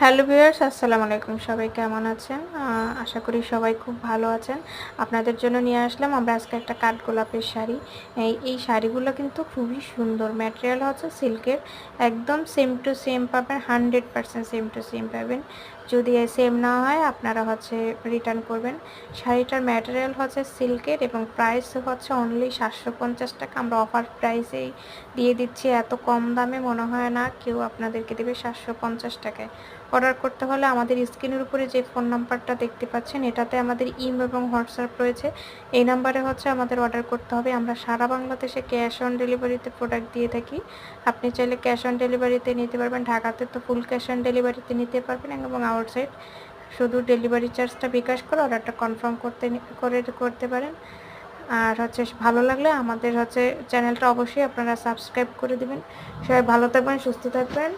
Hello viewers, আসসালামু আলাইকুম। সবাই কেমন আছেন? আশা করি সবাই খুব ভালো আছেন। আপনাদের জন্য নিয়ে আসলাম আমরা আজকে একটা কাঠগোলাপের শাড়ি। এই শাড়িগুলো কিন্তু খুবই সুন্দর। ম্যাটেরিয়াল হচ্ছে সিল্কের, একদম সেম টু সেম পাবেন, 100% সেম টু সেম পাবেন। যদি সেম না হয় আপনারা হচ্ছে রিটার্ন করবেন। শাড়িটার ম্যাটেরিয়াল হচ্ছে সিল্কের এবং প্রাইস হচ্ছে অনলি 750 টাকা। আমরা অফার প্রাইসেই দিয়ে দিচ্ছি, এত কম দামে মনে হয় না কেউ আপনাদেরকে দেবে 750 টাকায়। অর্ডার করতে হলে আমাদের স্ক্রিনের উপরে যে ফোন নাম্বারটা দেখতে পাচ্ছেন, এটাতে আমাদের ইমো এবং হোয়াটসঅ্যাপ রয়েছে। এই নাম্বারে হচ্ছে আমাদের অর্ডার করতে হবে। আমরা সারা বাংলাদেশে ক্যাশ অন ডেলিভারিতে প্রোডাক্ট দিয়ে থাকি। আপনি চাইলে ক্যাশ অন ডেলিভারিতে নিতে পারবেন, ঢাকাতে তো ফুল ক্যাশ অন ডেলিভারিতে নিতে পারবেন, এবং আউটসাইড শুধু ডেলিভারি চার্জটা বিকাশ করে অর্ডারটা কনফার্ম করতে পারেন। আর হচ্ছে ভালো লাগলে আমাদের হচ্ছে চ্যানেলটা অবশ্যই আপনারা সাবস্ক্রাইব করে দিবেন। সবাই ভালো থাকবেন, সুস্থ থাকবেন।